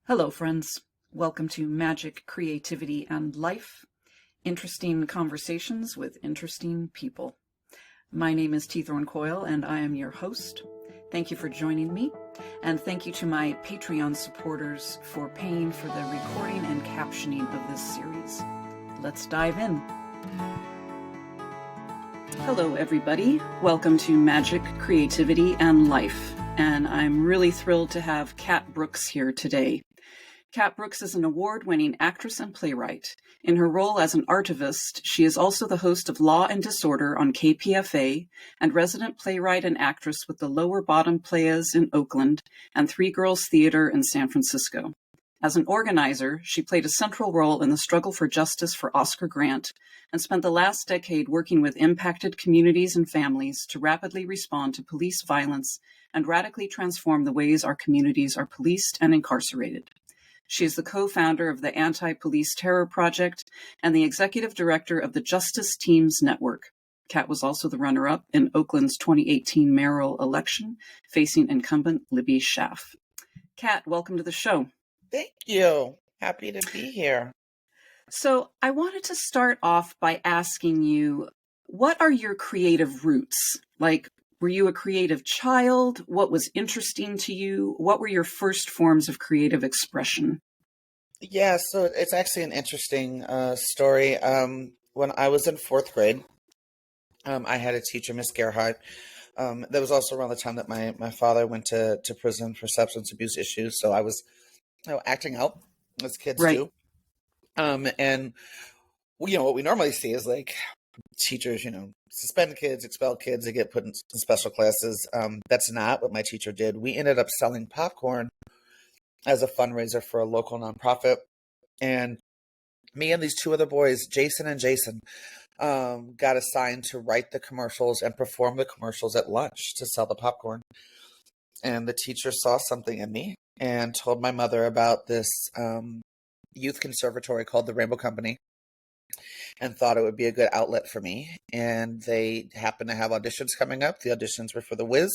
Hello, friends. Welcome to Magic, Creativity, and Life. Interesting conversations with interesting people. My name is Thorn Coyle, and I am your host. Thank you for joining me, and thank you to my Patreon supporters for paying for the recording and captioning of this series. Let's dive in. Hello, everybody. Welcome to Magic, Creativity, and Life. And I'm really thrilled to have Kat Brooks here today. Kat Brooks is an award-winning actress and playwright. In her role as an artivist, she is also the host of Law and Disorder on KPFA and resident playwright and actress with the Lower Bottom Playas in Oakland and Three Girls Theater in San Francisco. As an organizer, she played a central role in the struggle for justice for Oscar Grant and spent the last decade working with impacted communities and families to rapidly respond to police violence and radically transform the ways our communities are policed and incarcerated. She is the co-founder of the Anti-Police Terror Project and the executive director of the Justice Teams Network. Kat was also the runner-up in Oakland's 2018 mayoral election, facing incumbent Libby Schaaf. Kat, welcome to the show. Thank you. Happy to be here. So I wanted to start off by asking you, what are your creative roots? Were you a creative child? What was interesting to you? What were your first forms of creative expression? Yeah, so it's actually an interesting story. When I was in fourth grade, I had a teacher, Miss Gerhardt. That was also around the time that my father went to prison for substance abuse issues. So I was acting out, as kids Right. do. And what we normally see is teachers, suspend kids, expel kids, they get put in special classes. That's not what my teacher did. We ended up selling popcorn as a fundraiser for a local nonprofit. And me and these two other boys, Jason and Jason, got assigned to write the commercials and perform the commercials at lunch to sell the popcorn. And the teacher saw something in me and told my mother about this youth conservatory called the Rainbow Company, and thought it would be a good outlet for me. And they happened to have auditions coming up. The auditions were for The Wiz.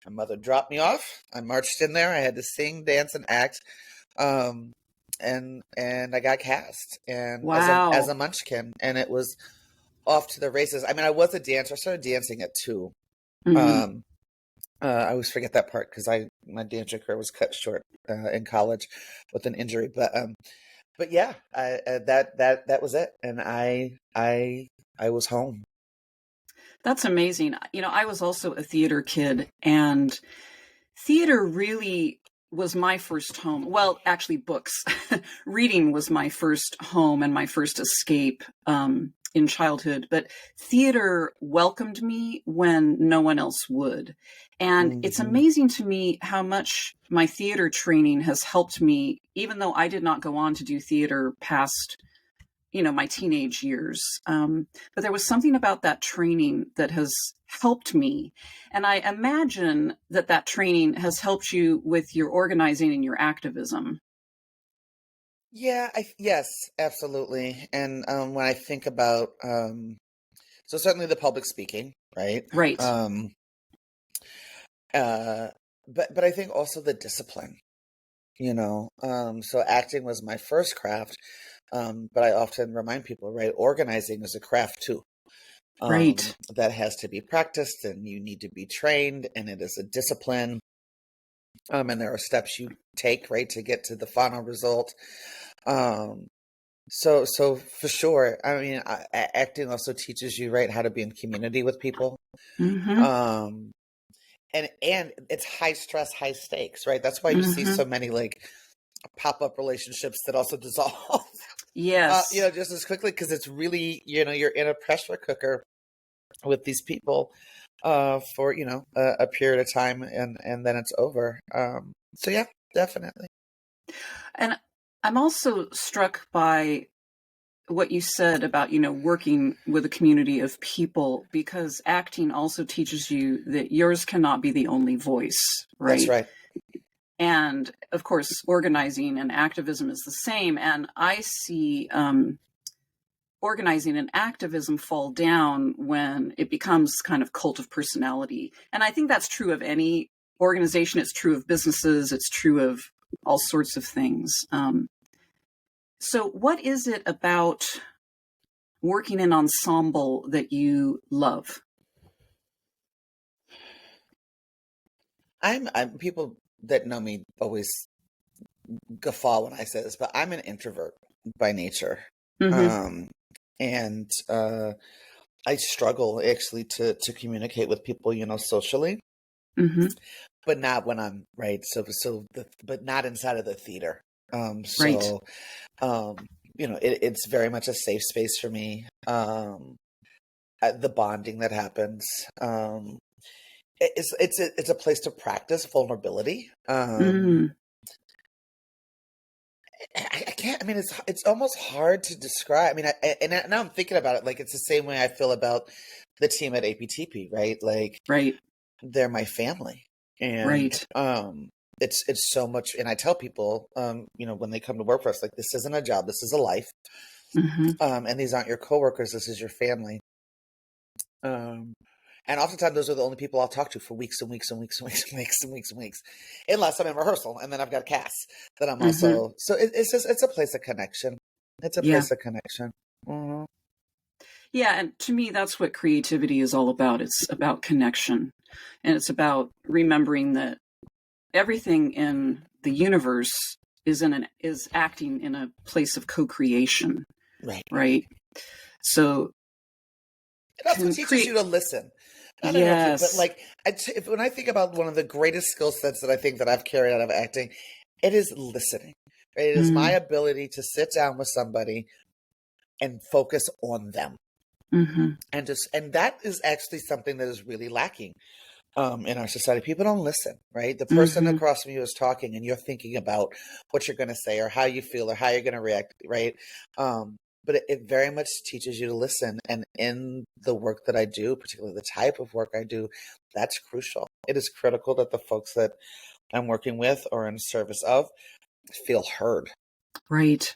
My mother dropped me off. I marched in there. I had to sing, dance, and act. And I got cast and Wow. as a munchkin, and it was off to the races. I mean, I was a dancer. I started dancing at 2. Mm-hmm. I always forget that part because my dancing career was cut short in college with an injury. But yeah, that was it, and I was home. That's amazing. I was also a theater kid, and theater really was my first home. Well, actually, books. Reading was my first home and my first escape in childhood. But theater welcomed me when no one else would. And It's amazing to me how much my theater training has helped me, even though I did not go on to do theater past my teenage years. But there was something about that training that has helped me. And I imagine that training has helped you with your organizing and your activism. Yeah, yes, absolutely. And when I think about, so certainly the public speaking, right? Right. But I think also the discipline, so acting was my first craft. But I often remind people, right, organizing is a craft too. Right. That has to be practiced, and you need to be trained, and it is a discipline. And there are steps you take, right, to get to the final result. So for sure, I mean, acting also teaches you, right, how to be in community with people. Mm-hmm. And it's high stress, high stakes, right? That's why you see so many pop-up relationships that also dissolve. Yes. Just as quickly, because it's really, you're in a pressure cooker with these people for, a period of time, and then it's over. So yeah, definitely. And I'm also struck by what you said about, working with a community of people, because acting also teaches you that yours cannot be the only voice, right? That's right. And of course, organizing and activism is the same. And I see organizing and activism fall down when it becomes kind of cult of personality. And I think that's true of any organization. It's true of businesses. It's true of all sorts of things. So what is it about working in ensemble that you love? I'm people that know me always guffaw when I say this, but I'm an introvert by nature. Mm-hmm. And I struggle actually to communicate with people, socially, Mm-hmm. but not when I'm right. But not inside of the theater. Right. So, um, it's very much a safe space for me. The bonding that happens, it's a place to practice vulnerability. Mm. I can't. I mean, it's almost hard to describe. I mean, now I'm thinking about it. Like it's the same way I feel about the team at APTP, right? Like Right. they're my family, and Right. it's so much. And I tell people, when they come to work for us, like this isn't a job, this is a life, Mm-hmm. and these aren't your coworkers, this is your family. Um, and oftentimes those are the only people I'll talk to for weeks and weeks and weeks and weeks and weeks and weeks and weeks, unless I'm in rehearsal, and then I've got cast that I'm Mm-hmm. also. So it's a place of connection. It's a Yeah. place of connection. Mm-hmm. Yeah. And to me, that's what creativity is all about. It's about connection, and it's about remembering that everything in the universe is acting in a place of co-creation, Right. right? So It also teaches you to listen. Not interrupt, but yes. like when I think about one of the greatest skill sets that I think that I've carried out of acting, it is listening. Right? It is my Mm. ability to sit down with somebody and focus on them, Mm-hmm. and that is actually something that is really lacking in our society. People don't listen, right? The person Mm-hmm. across from you is talking, and you're thinking about what you're going to say or how you feel or how you're going to react, right? But it very much teaches you to listen. And in the work that I do, particularly the type of work I do, that's crucial. It is critical that the folks that I'm working with or in service of feel heard. Right.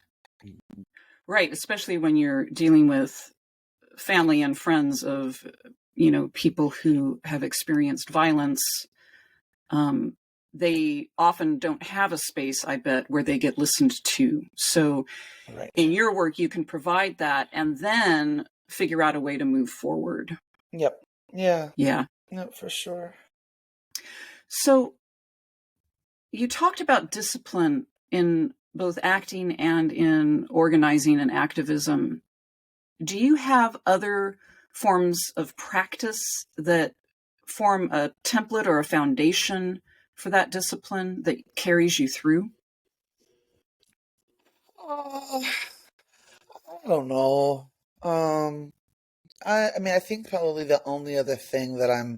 Right. Especially when you're dealing with family and friends of, people who have experienced violence. Um, they often don't have a space, I bet, where they get listened to. So Right. in your work, you can provide that and then figure out a way to move forward. Yep. Yeah. Yeah. No, for sure. So you talked about discipline in both acting and in organizing and activism. Do you have other forms of practice that form a template or a foundation for that discipline that carries you through? Oh, I don't know. Um, I mean, I think probably the only other thing that I'm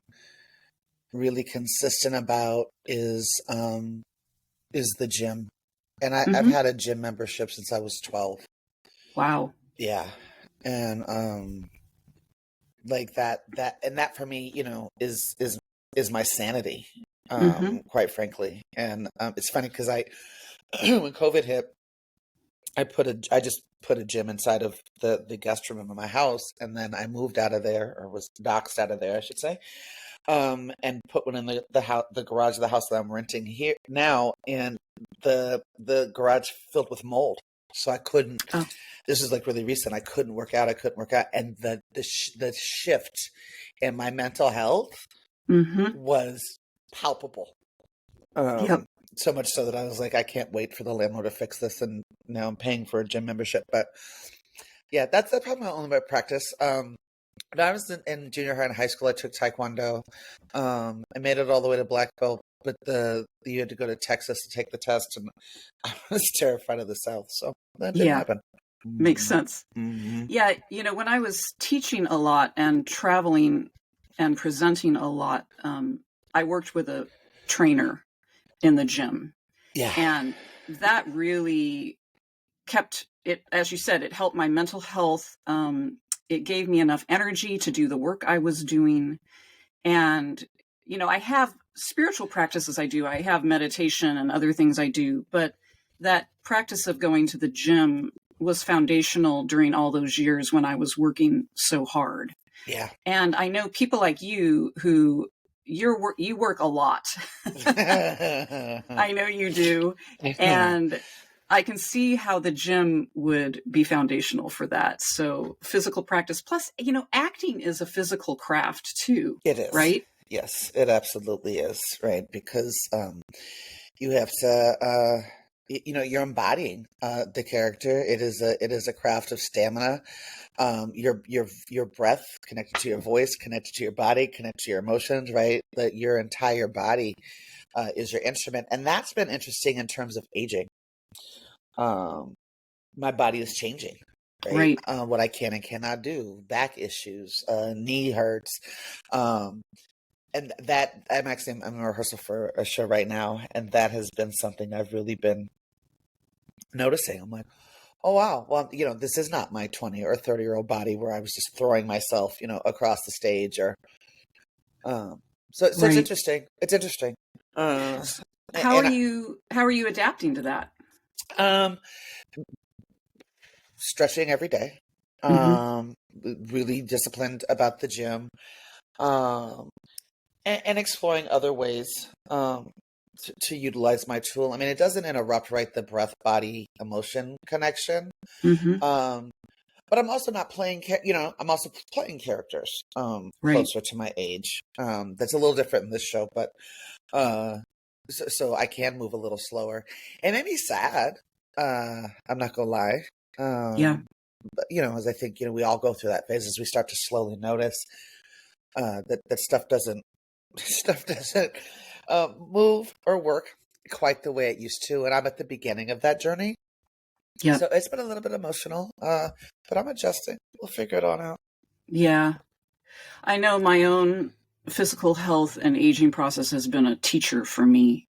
really consistent about is the gym. And I've Mm-hmm. had a gym membership since I was 12. Wow. Yeah. And like that for me, is my sanity, Mm-hmm. quite frankly. And it's funny because I when COVID hit, I just put a gym inside of the guest room of my house, and then I moved out of there, or was doxed out of there, I should say, and put one in the house, the garage of the house that I'm renting here now, and the garage filled with mold, so I couldn't. Oh. This is like really recent. I couldn't work out. And the shift in my mental health Mm-hmm. was palpable. Yep. So much so that I was like, I can't wait for the landlord to fix this, and now I'm paying for a gym membership. But yeah, that's probably my only practice. When I was in junior high and high school, I took Taekwondo. I made it all the way to black belt, but you had to go to Texas to take the test, and I was terrified of the South, so that didn't Yeah. happen. Makes sense. Mm-hmm. Yeah. When I was teaching a lot and traveling and presenting a lot, I worked with a trainer in the gym. Yeah. And that really kept it, as you said, it helped my mental health. It gave me enough energy to do the work I was doing. And, I have spiritual practices I do. I have meditation and other things I do. But that practice of going to the gym was foundational during all those years when I was working so hard. Yeah. And I know people like you who, you work a lot. I know you do. And I can see how the gym would be foundational for that. So physical practice, plus, acting is a physical craft too, It is. right? Yes, it absolutely is, right? Because you have to, you're embodying the character. It is a craft of stamina. Your breath connected to your voice, connected to your body, connected to your emotions, right? That your entire body is your instrument, and that's been interesting in terms of aging. My body is changing, right? Right. What I can and cannot do, back issues, knee hurts, and that I'm in rehearsal for a show right now, and that has been something I've really been noticing. I'm like, oh wow, well, this is not my 20 or 30-year-old body where I was just throwing myself, across the stage, or so it's Right. interesting. It's interesting. How are And you adapting to that? um, stretching every day. Mm-hmm. Really disciplined about the gym. Um, and exploring other ways to utilize my tool. I mean, it doesn't interrupt, right, the breath body emotion connection. Mm-hmm. Um, but I'm also not playing, I'm also playing characters Right. closer to my age. That's a little different in this show, but uh, so I can move a little slower. It made me sad. I'm not gonna lie. Yeah. But as I think we all go through that phase as we start to slowly notice that stuff doesn't move or work quite the way it used to, and I'm at the beginning of that journey. Yeah. So it's been a little bit emotional, but I'm adjusting. We'll figure it all out. Yeah. I know my own physical health and aging process has been a teacher for me.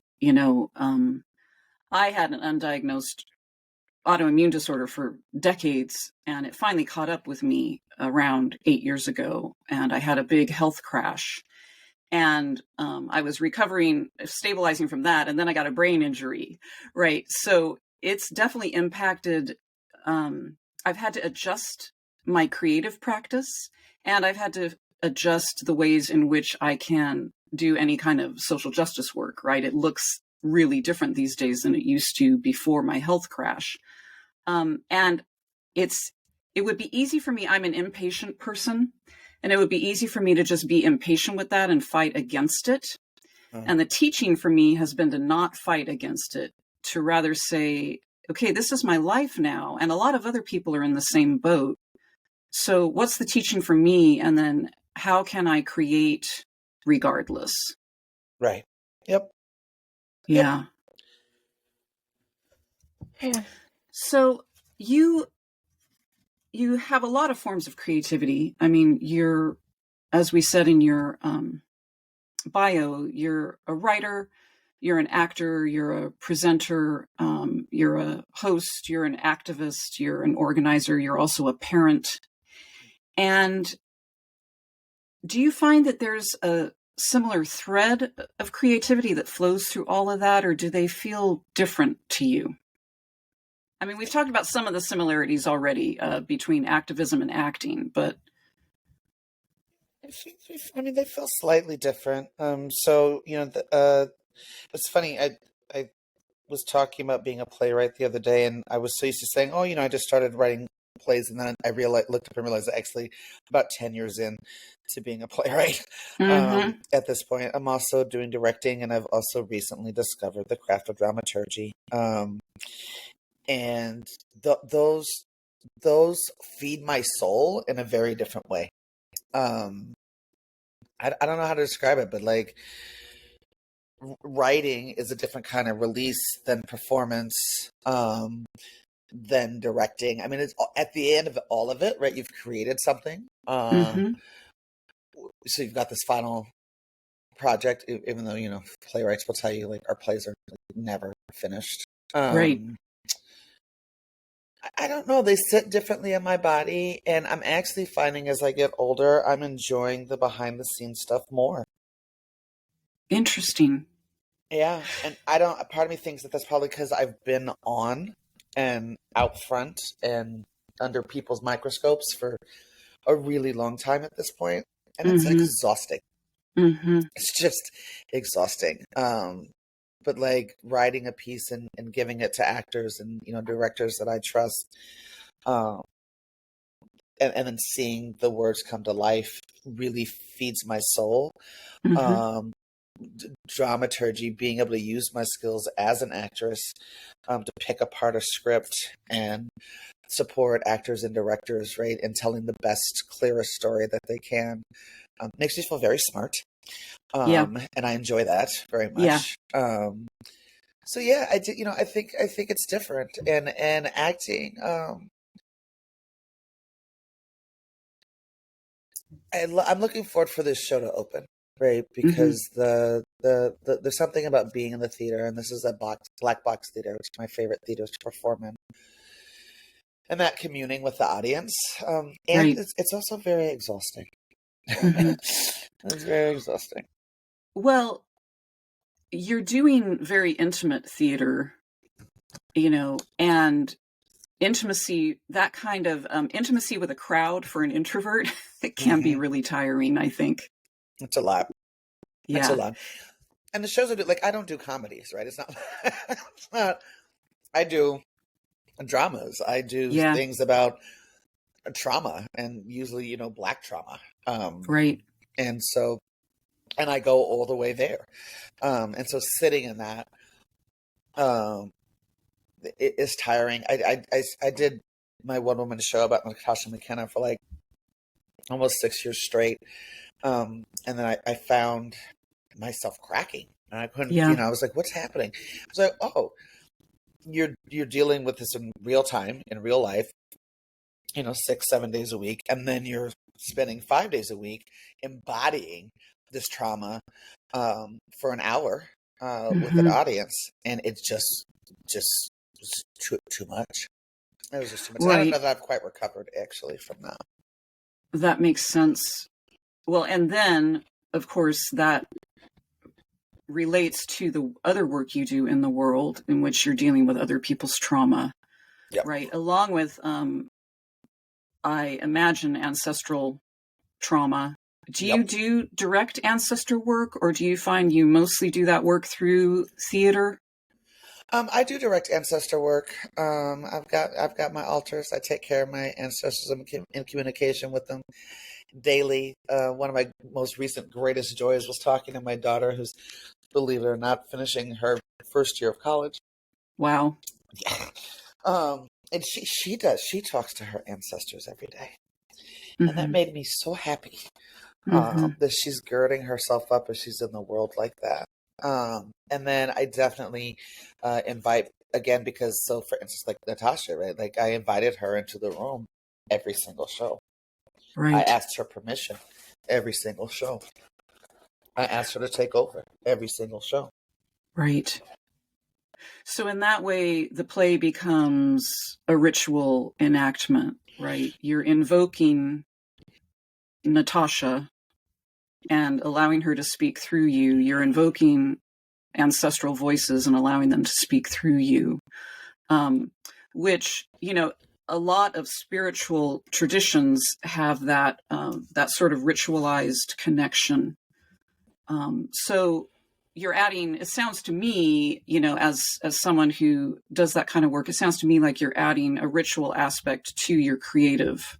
I had an undiagnosed autoimmune disorder for decades, and it finally caught up with me around 8 years ago. And I had a big health crash. And I was recovering, stabilizing from that. And then I got a brain injury, right? So it's definitely impacted. I've had to adjust my creative practice, and I've had to adjust the ways in which I can do any kind of social justice work, right? It looks really different these days than it used to before my health crash. And it would be easy for me. I'm an impatient person, and it would be easy for me to just be impatient with that and fight against it. Uh, And the teaching for me has been to not fight against it, to rather say, okay, this is my life now. And a lot of other people are in the same boat. So what's the teaching for me? And then how can I create regardless? right. Yep. Yep. Yeah. So you have a lot of forms of creativity. I mean, as we said in your bio, you're a writer, you're an actor, you're a presenter, you're a host, you're an activist, you're an organizer, you're also a parent. And do you find that there's a similar thread of creativity that flows through all of that, or do they feel different to you? I mean, we've talked about some of the similarities already between activism and acting, but I mean, they feel slightly different. So it's funny. I was talking about being a playwright the other day, and I was so used to saying, "Oh, I just started writing plays," and then I looked up and realized that actually about 10 years in to being a playwright. mm-hmm. At this point, I'm also doing directing, and I've also recently discovered the craft of dramaturgy. And those feed my soul in a very different way. Um, I don't know how to describe it, but like writing is a different kind of release than performance, than directing. I mean, it's at the end of all of it, right? You've created something. Mm-hmm. So you've got this final project, even though, playwrights will tell you like our plays are never finished. Right. I don't know. They sit differently in my body, and I'm actually finding as I get older, I'm enjoying the behind the scenes stuff more. Interesting. Yeah, and I don't. Part of me thinks that that's probably because I've been on and out front and under people's microscopes for a really long time at this point, and it's Mm-hmm. exhausting. Mm-hmm. It's just exhausting. But like writing a piece and giving it to actors and, directors that I trust, um, and then seeing the words come to life really feeds my soul. Mm-hmm. Um, Dramaturgy, being able to use my skills as an actress, to pick apart a script and support actors and directors, right, and telling the best, clearest story that they can, makes me feel very smart. Yeah. And I enjoy that very Yeah. much. So yeah, I do. I think it's different, and acting. I'm looking forward for this show to open, right? Mm-hmm. Because the there's something about being in the theater, and this is that black box theater, which is my favorite theaters to perform in, and that communing with the audience. And Right. it's also very exhausting. Mm-hmm. It's very exhausting. Well, you're doing very intimate theater, and intimacy, that kind of intimacy with a crowd for an introvert, it can be Hmm. really tiring, I think. It's a lot. It's a Yeah. lot. And the shows I do, like, I don't do comedies, right? It's not. It's not. I do dramas. I do Yeah. things about trauma, and usually, black trauma. Um, Right. and so, and I go all the way there. And so, sitting in that, um, it is tiring. I did my one woman show about Natasha McKenna for like almost 6 years straight. And then I found myself cracking, and I couldn't. Yeah. I was like, "What's happening?" I was like, "Oh, you're dealing with this in real time, in real life, 6, 7 days a week, and then you're spending 5 days a week embodying this trauma, for an hour, with an Mm-hmm. audience, and it just was too much. It was just too much. And I don't know Right. that I've quite recovered actually from that. That makes sense. Well, and then, of course, that relates to the other work you do in the world in which you're dealing with other people's trauma, Yep. right? Along with, I imagine, ancestral trauma. Do you Yep. do direct ancestor work, or do you find you mostly do that work through theater? I do direct ancestor work. I've got my altars. I take care of my ancestors. I'm in communication with them daily. One of my most recent greatest joys was talking to my daughter, who's, believe it or not, finishing her first year of college. Wow. Yeah. And she talks to her ancestors every day, and that Mm-hmm. made me so happy. Mm-hmm. That she's girding herself up as she's in the world like that. And then I definitely, invite, again, because, so for instance, like Natasha, right? Like, I invited her into the room every single show. I Right. asked her permission every single show. I asked her to take over every single show. Right. So in that way, the play becomes a ritual enactment, right? You're invoking Natasha and allowing her to speak through you. You're invoking ancestral voices and allowing them to speak through you, um, which, a lot of spiritual traditions have that sort of ritualized connection. So you're adding, it sounds to me, as someone who does that kind of work, it sounds to me like you're adding a ritual aspect to your creative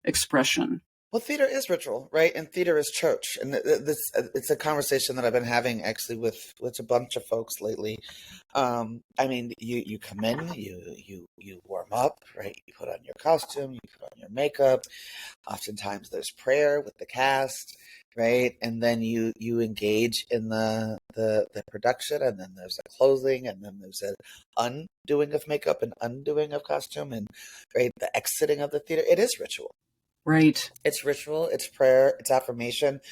expression. Well, theater is ritual, right? And theater is church, and this it's a conversation that I've been having actually with a bunch of folks lately. I mean, you come in, you warm up, right? You put on your costume, you put on your makeup. Oftentimes, there's prayer with the cast, right? And then you engage in the production, and then there's a closing, and then there's an undoing of makeup and undoing of costume, and right, the exiting of the theater. It is ritual. Right. It's ritual, it's prayer, it's affirmation.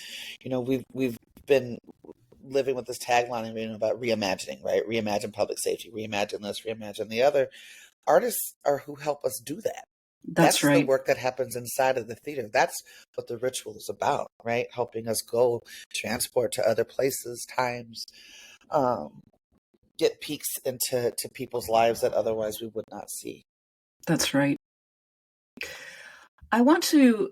We've been living with this tagline, about reimagining, right? Reimagine public safety, reimagine this, reimagine the other. Artists are who help us do that. That's That's the right. work that happens inside of the theater. That's what the ritual is about, right? Helping us go transport to other places, times, um, get peeks into people's lives that otherwise we would not see. That's right. I want to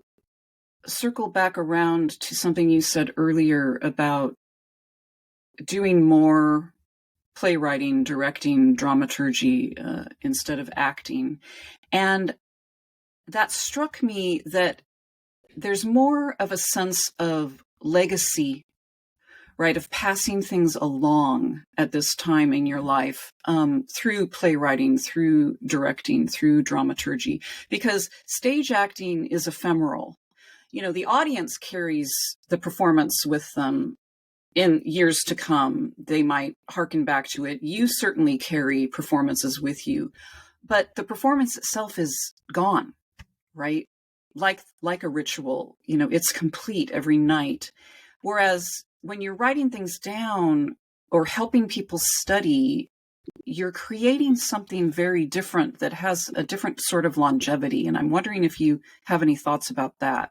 circle back around to something you said earlier about doing more playwriting, directing, dramaturgy instead of acting. And that struck me that there's more of a sense of legacy, right, of passing things along at this time in your life through playwriting, through directing, through dramaturgy, because stage acting is ephemeral. You know, the audience carries the performance with them in years to come. They might hearken back to it. You certainly carry performances with you, but the performance itself is gone, right? Like a ritual, you know, it's complete every night. Whereas when you're writing things down or helping people study, you're creating something very different that has a different sort of longevity. And I'm wondering if you have any thoughts about that.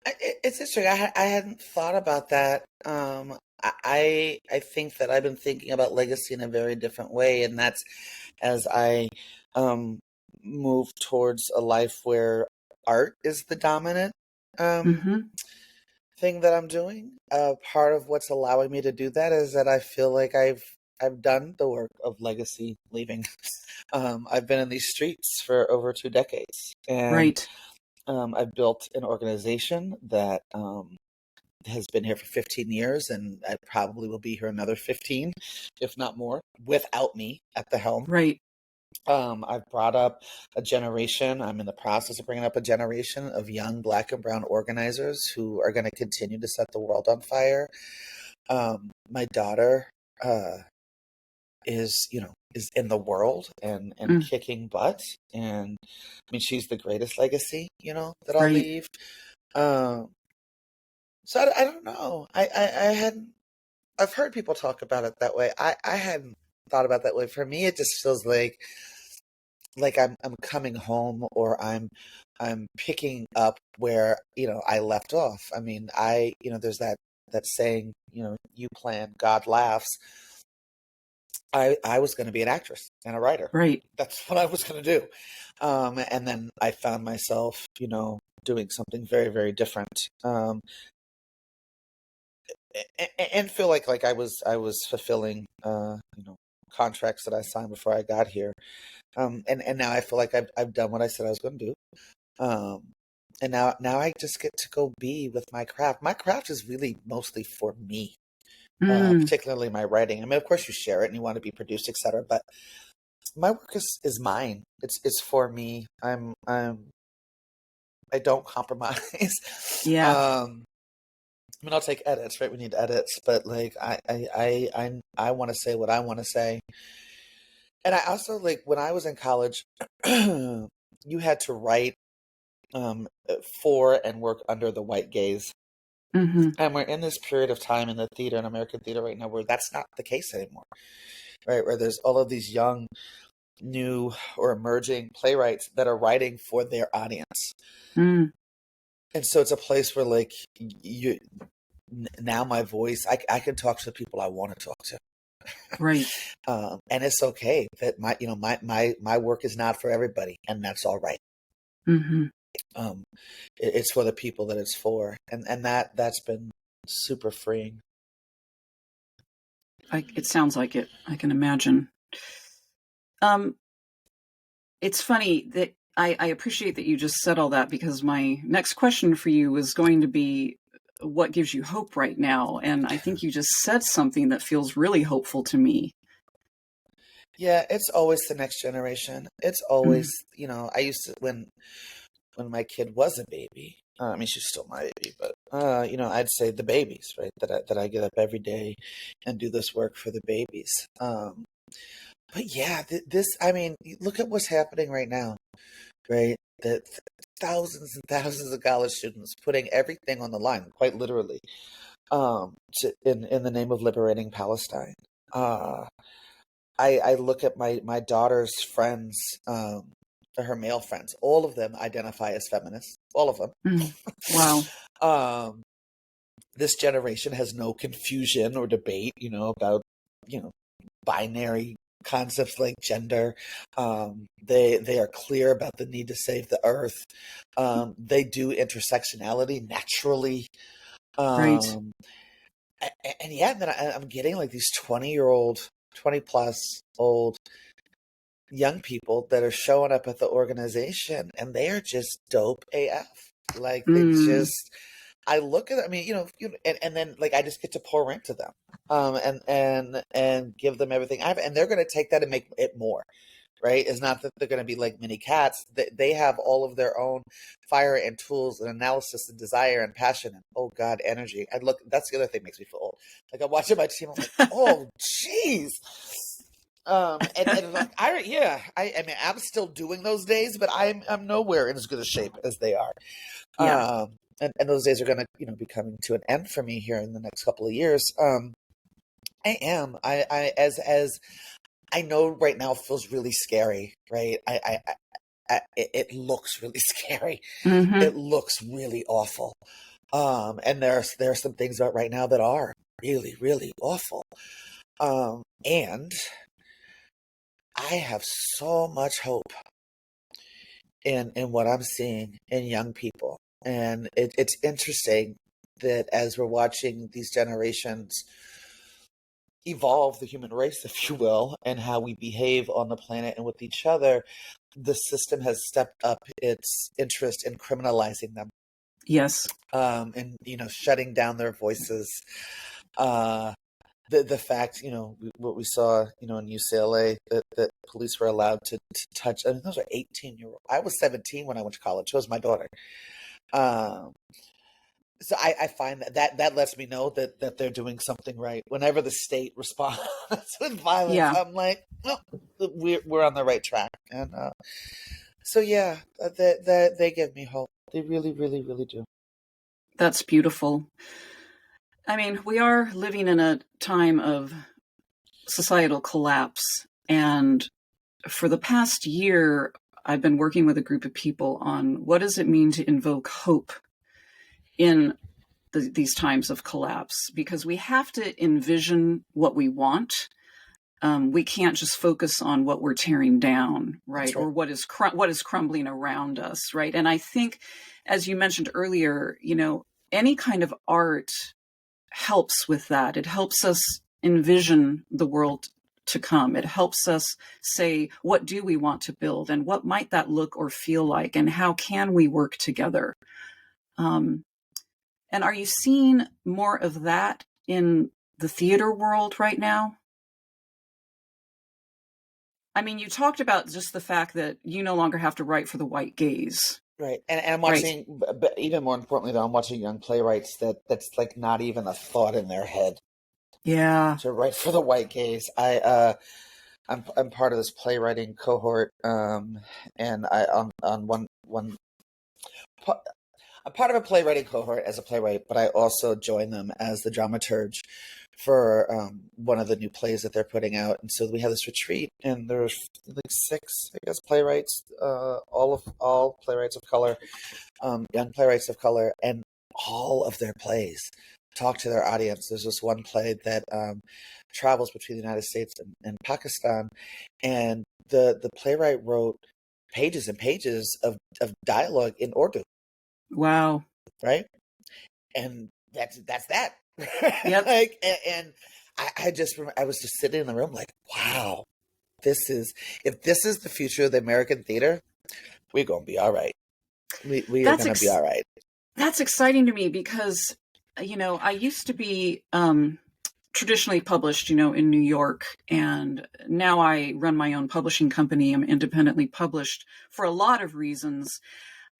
It's interesting. I hadn't thought about that. I think that I've been thinking about legacy in a very different way, and that's as I um, move towards a life where art is the dominant um, Mm-hmm. thing that I'm doing. Part of what's allowing me to do that is that I feel like I've done the work of legacy leaving. I've been in these streets for over 2 decades, and Right. I've built an organization that has been here for 15 years, and I probably will be here another 15, if not more, without me at the helm. Right. I've brought up a generation. I'm in the process of bringing up a generation of young Black and Brown organizers who are going to continue to set the world on fire. My daughter is in the world and Mm. kicking butt, and I mean she's the greatest legacy that I'll Right. leave. Um, so I don't know. I hadn't. I've heard people talk about it that way. I hadn't thought about that way. For me, it just feels like I'm coming home, or I'm picking up where I left off. I mean, there's that saying, you plan, God laughs. I was going to be an actress and a writer. Right. That's what I was going to do. And then I found myself, doing something very, very different. And feel like I was fulfilling, contracts that I signed before I got here. And now I feel like I've done what I said I was going to do. Um, and now I just get to go be with my craft. My craft is really mostly for me, Mm. particularly my writing. I mean, of course you share it and you want to be produced, etc. But my work is mine. It's for me. I don't compromise. Yeah. I mean, I'll take edits, right? We need edits, but like I want to say what I want to say. And I also, like, when I was in college, you had to write for and work under the white gaze. Mm-hmm. And we're in this period of time in the theater, in American theater right now, where that's not the case anymore, right? Where there's all of these young, new, or emerging playwrights that are writing for their audience. Mm. And so it's a place where, like, now my voice, I can talk to the people I want to talk to. Right. And it's okay that my work is not for everybody, and that's all right. Mm-hmm. Um, it's for the people that it's for, and that's been super freeing. It sounds like it. I can imagine. Um, it's funny that I appreciate that you just said all that, because my next question for you was going to be, what gives you hope right now? And I think you just said something that feels really hopeful to me. Yeah, it's always the next generation. It's Mm. always, I used to, when my kid was a baby. I mean, she's still my baby, but I'd say the babies, right? That I get up every day and do this work for the babies. But yeah, this. I mean, look at what's happening right now, right? That thousands and thousands of college students putting everything on the line, quite literally, in the name of liberating Palestine. Uh, I look at my daughter's friends, her male friends. All of them identify as feminists. All of them. Mm. Wow. um, this generation has no confusion or debate, about, binary concepts like gender. They are clear about the need to save the earth. They do intersectionality naturally. Right. Um, and yeah, then I'm getting like these 20-year-old, 20 plus old young people that are showing up at the organization, and they are just dope AF. Like they Mm, just, I look at, I mean, and then like I just get to pour into them, and give them everything I have, and they're going to take that and make it more. Right? It's not that they're going to be like mini cats. They have all of their own fire and tools and analysis and desire and passion and, oh God, energy. I look. That's the other thing that makes me feel old. Like I'm watching my team. I'm like, oh jeez. And like I mean I'm still doing those days, but I'm nowhere in as good a shape as they are. yeah. And those days are going to be coming to an end for me here in the next couple of years. I am. I as I know right now feels really scary, right? It looks really scary. Hmm. It looks really awful. And there are some things about right now that are really, really awful. And I have so much hope in what I'm seeing in young people. And it's interesting that as we're watching these generations evolve the human race, if you will, and how we behave on the planet and with each other, the system has stepped up its interest in criminalizing them, Yes. and shutting down their voices. Uh, the fact, what we saw, in UCLA, that police were allowed to touch. I mean, those are 18-year-old. I was 17 when I went to college. So was my daughter. Um, so I find that lets me know that they're doing something right. Whenever the state responds with violence, Yeah. I'm like, oh, we're on the right track. And so yeah, they give me hope. They really, really, really do. That's beautiful. I mean, we are living in a time of societal collapse. And for the past year, I've been working with a group of people on what does it mean to invoke hope in these times of collapse, because we have to envision what we want. We can't just focus on what we're tearing down, That's right? right. Or what is crumbling around us, right? And I think, as you mentioned earlier, any kind of art helps with that. It helps us envision the world to come. It helps us say, what do we want to build, and what might that look or feel like, and how can we work together? Um, and are you seeing more of that in the theater world right now? I mean, you talked about just the fact that you no longer have to write for the white gaze, Right. And I'm right? watching, but even more importantly, though, I'm watching young playwrights that's like not even a thought in their head Yeah. to write for the white gaze. I'm part of this playwriting cohort, and I on one I'm part of a playwriting cohort as a playwright, but I also join them as the dramaturge for one of the new plays that they're putting out. And so we have this retreat, and there's like six, I guess, playwrights, all playwrights of color, young playwrights of color, and all of their plays talk to their audience. There's this one play that travels between the United States and Pakistan, and the playwright wrote pages and pages of dialogue in Urdu, Wow. right? And that's that. Yep. Like, and I just remember, I was just sitting in the room like, wow, if this is the future of the American theater, we're gonna be all right. We are That's gonna be all right. that's exciting to me because I used to be traditionally published, in New York, and now I run my own publishing company. I'm independently published for a lot of reasons.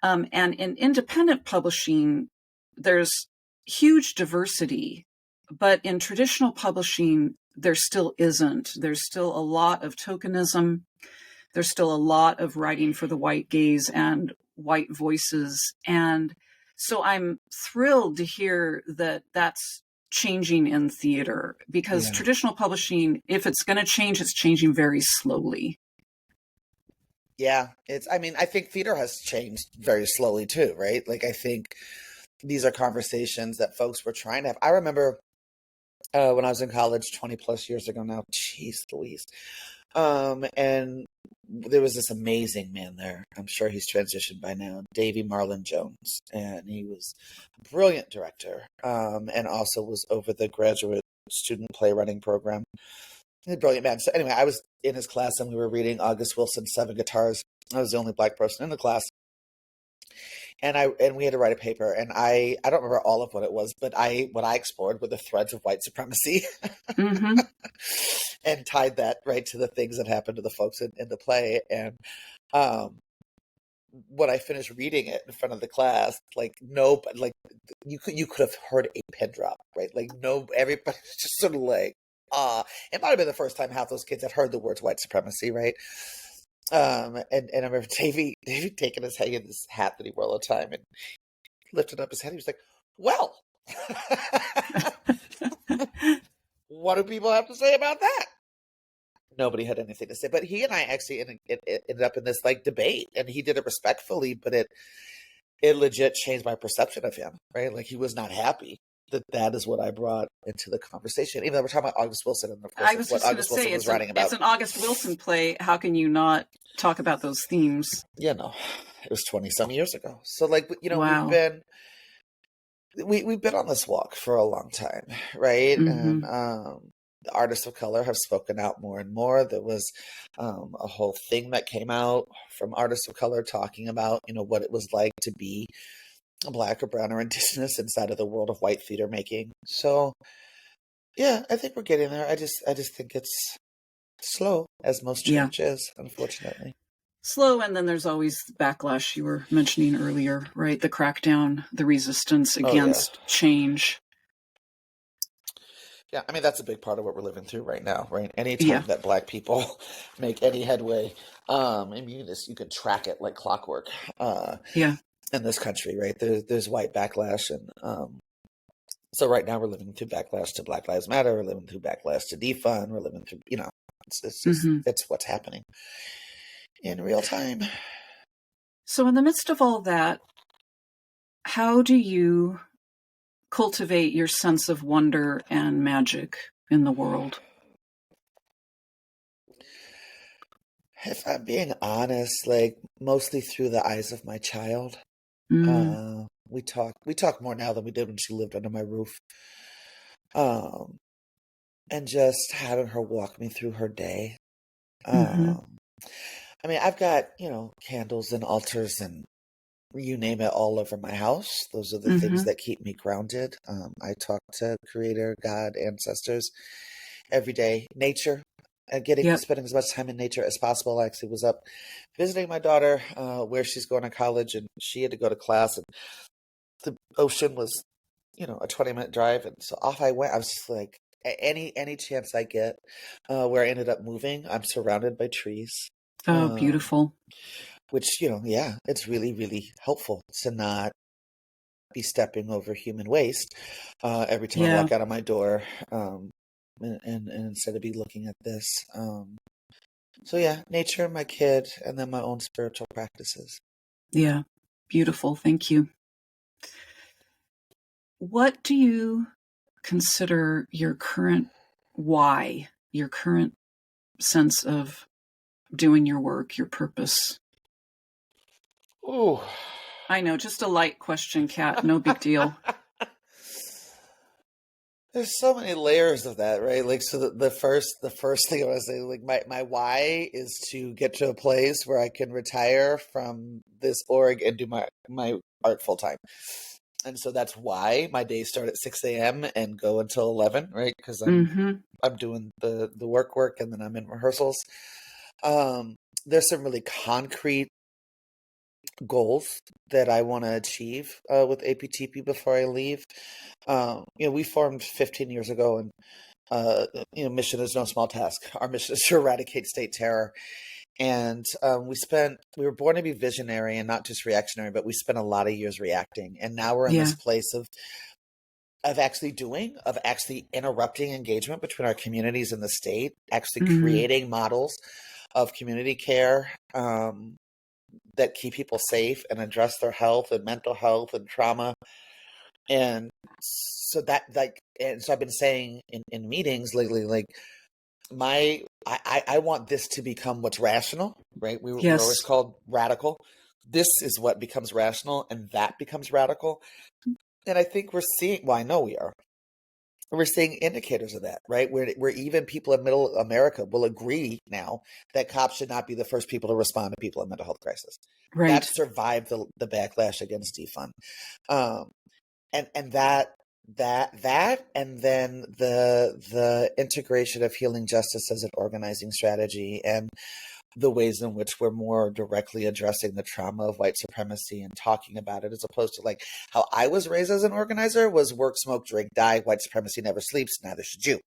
And in independent publishing, there's huge diversity, but in traditional publishing, there still isn't. There's still a lot of tokenism. There's still a lot of writing for the white gaze and white voices. And so I'm thrilled to hear that that's changing in theater, because Yeah. traditional publishing, if it's going to change, it's changing very slowly. Yeah. I mean, I think theater has changed very slowly too, right? Like, I think these are conversations that folks were trying to have. I remember when I was in college 20 plus years ago now, jeez Louise, And there was this amazing man there. I'm sure he's transitioned by now, Davy Marlon Jones, and he was a brilliant director, and also was over the graduate student playwriting program. He's a brilliant man. So anyway, I was in his class and we were reading August Wilson's Seven Guitars. I was the only Black person in the class, and we had to write a paper. And I don't remember all of what it was, but what I explored were the threads of white supremacy. Mm-hmm. And tied that right to the things that happened to the folks in the play. And um, when I finished reading it in front of the class, like you could have heard a pin drop, right? Like everybody was just sort of like, it might have been the first time half those kids had heard the words white supremacy, right? And I remember Davey taking his hat that he wore all the time and lifted up his head. He was like, well, what do people have to say about that? Nobody had anything to say, but he and I actually ended up in this like debate, and he did it respectfully, but it legit changed my perception of him, right? Like he was not happy that is what I brought into the conversation, even though we're talking about August Wilson and of course I was what just going to August say, Wilson was writing about. it's an August Wilson play. How can you not talk about those themes? Yeah, no, it was 20 some years ago. So like, Wow. we've been on this walk for a long time, right? Mm-hmm. And the artists of color have spoken out more and more. There was a whole thing that came out from artists of color talking about, what it was like to be Black or brown or indigenous inside of the world of white theater making. So yeah, I think we're getting there. I just think it's slow, as most change is, unfortunately. Slow, and then there's always the backlash you were mentioning earlier, right? The crackdown, the resistance against change. Yeah, I mean, that's a big part of what we're living through right now, right? Anytime that Black people make any headway, and you can track it like clockwork in this country, right? There's white backlash. And so right now we're living through backlash to Black Lives Matter. We're living through backlash to defund. We're living through, it's just, it's what's happening in real time. So in the midst of all that, how do you cultivate your sense of wonder and magic in the world? If I'm being honest, like mostly through the eyes of my child. We talk more now than we did when she lived under my roof. And just having her walk me through her day. I mean, I've got, candles and altars and you name it all over my house. Those are the things that keep me grounded. I talk to Creator, God, ancestors every day. Nature, spending as much time in nature as possible. I actually was up visiting my daughter where she's going to college, and she had to go to class, and the ocean was, a 20-minute drive. And so off I went. I was just like, any chance I get where I ended up moving, I'm surrounded by trees. Oh, beautiful. Which, it's really, really helpful to not be stepping over human waste every time I walk out of my door, and instead of be looking at this. So yeah, nature, my kid, and then my own spiritual practices. Yeah, beautiful. Thank you. What do you consider your current why, your current sense of doing your work, your purpose? Ooh. I know, just a light question, Kat. No big deal. There's so many layers of that, right? Like, so the first thing I want to say, like my why is to get to a place where I can retire from this org and do my art full time. And so that's why my days start at 6 a.m. and go until 11, right? Because I'm doing the work and then I'm in rehearsals. There's some really concrete goals that I want to achieve with APTP before I leave. We formed 15 years ago, and mission is no small task. Our mission is to eradicate state terror. And we were born to be visionary and not just reactionary, but we spent a lot of years reacting. And now we're in this place of actually interrupting engagement between our communities and the state, actually creating models of community care that keep people safe and address their health and mental health and trauma. And so so I've been saying in meetings lately, like, I want this to become what's rational, right? We're always Yes. called radical. This is what becomes rational, and that becomes radical. And I think we're seeing, well, I know we are. We're seeing indicators of that, right? Where even people in middle America will agree now that cops should not be the first people to respond to people in mental health crisis. That Right. survived the backlash against defund. Um, and that and then the integration of healing justice as an organizing strategy, and the ways in which we're more directly addressing the trauma of white supremacy and talking about it, as opposed to like how I was raised as an organizer was work, smoke, drink, die, white supremacy never sleeps, neither should you.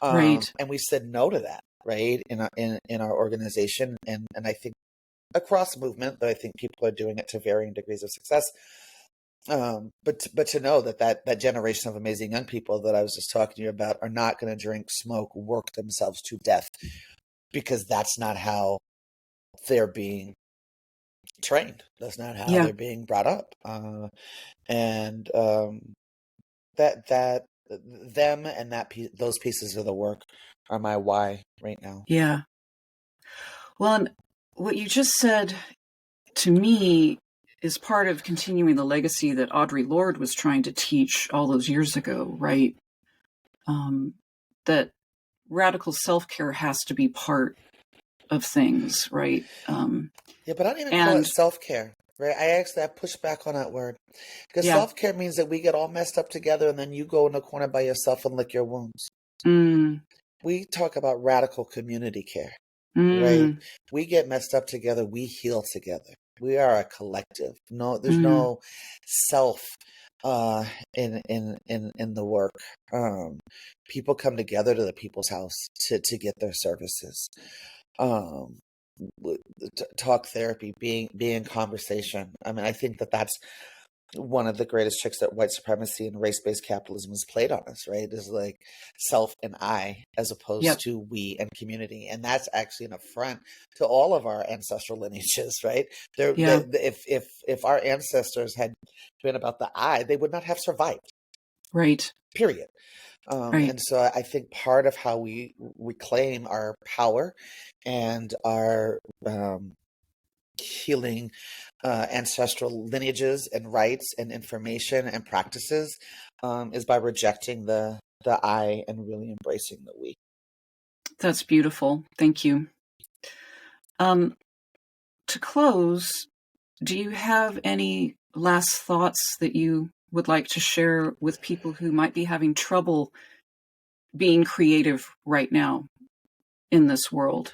Right. And we said no to that, right, in our organization, and I think across movement, but I think people are doing it to varying degrees of success. But to know that generation of amazing young people that I was just talking to you about are not going to drink, smoke, work themselves to death, because that's not how they're being trained. That's not how Yeah. they're being brought up. And that them and those pieces of the work are my why right now. Yeah. Well, and what you just said to me is part of continuing the legacy that Audre Lorde was trying to teach all those years ago, right? That radical self-care has to be part of things, right? Yeah, but I don't even call it And self-care, right? I push back on that word, because yeah. self-care means that we get all messed up together and then you go in the corner by yourself and lick your wounds. Mm, We talk about radical community care, right? mm, We get messed up together, we heal together. We are a collective. No, there's mm. no self in the work. People come together to the people's house to get their services. Um, Talk therapy, being in conversation. I mean, I think that's one of the greatest tricks that white supremacy and race-based capitalism has played on us, right? Is like self and I, as opposed Yep. to we and community. And that's actually an affront to all of our ancestral lineages, right? Yeah. If our ancestors had been about the I, they would not have survived, Right. period. Right. And so I think part of how we reclaim our power and our healing ancestral lineages and rights and information and practices is by rejecting the I and really embracing the we. That's beautiful. Thank you. To close, do you have any last thoughts that you would like to share with people who might be having trouble being creative right now in this world?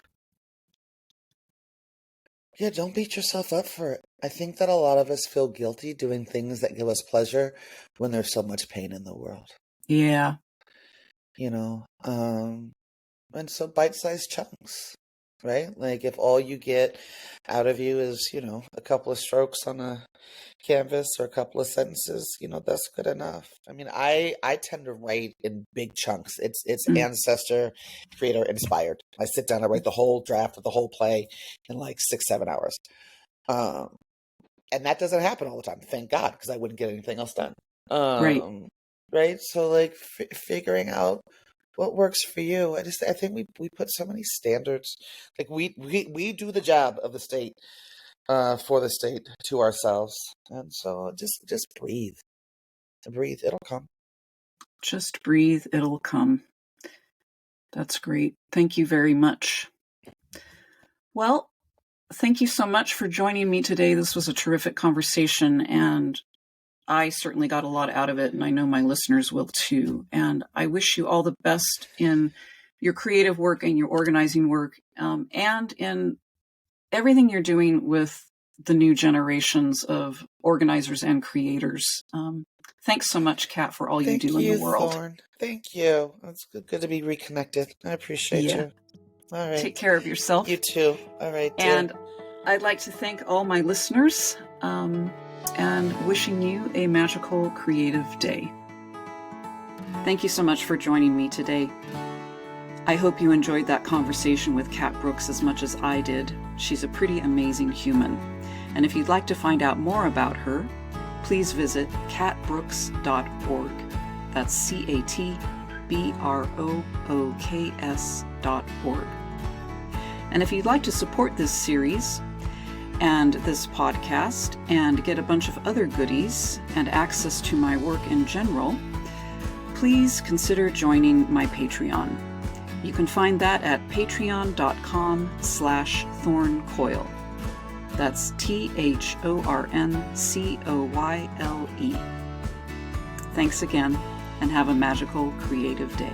Yeah, don't beat yourself up for it. I think that a lot of us feel guilty doing things that give us pleasure when there's so much pain in the world, Yeah. you know? And so bite-sized chunks, right? Like if all you get out of you is, a couple of strokes on a canvas or a couple of sentences, that's good enough. I mean, I tend to write in big chunks. It's Mm. ancestor, creator inspired. I sit down, I write the whole draft of the whole play in like 6-7 hours. And that doesn't happen all the time, thank God, because I wouldn't get anything else done. Right. Right? So like figuring out what works for you. I think we put so many standards. Like we do the job of the state for the state to ourselves. And so just breathe. Breathe, it'll come. Just breathe. It'll come. That's great. Thank you very much. Well, thank you so much for joining me today. This was a terrific conversation, and I certainly got a lot out of it, and I know my listeners will too. And I wish you all the best in your creative work and your organizing work, and in everything you're doing with the new generations of organizers and creators. Thanks so much, Kat, for all you do in the world. Thorn. Thank you. It's good to be reconnected. I appreciate you. All right. Take care of yourself. You too. All right, dear. And I'd like to thank all my listeners and wishing you a magical, creative day. Thank you so much for joining me today. I hope you enjoyed that conversation with Kat Brooks as much as I did. She's a pretty amazing human. And if you'd like to find out more about her, please visit katbrooks.org. That's CATBROOKS.org. brooks.org. And if you'd like to support this series and this podcast and get a bunch of other goodies and access to my work in general, please consider joining my Patreon. You can find that at patreon.com/Thorn Coyle. That's THORNCOYLE. Thanks again, and have a magical, creative day.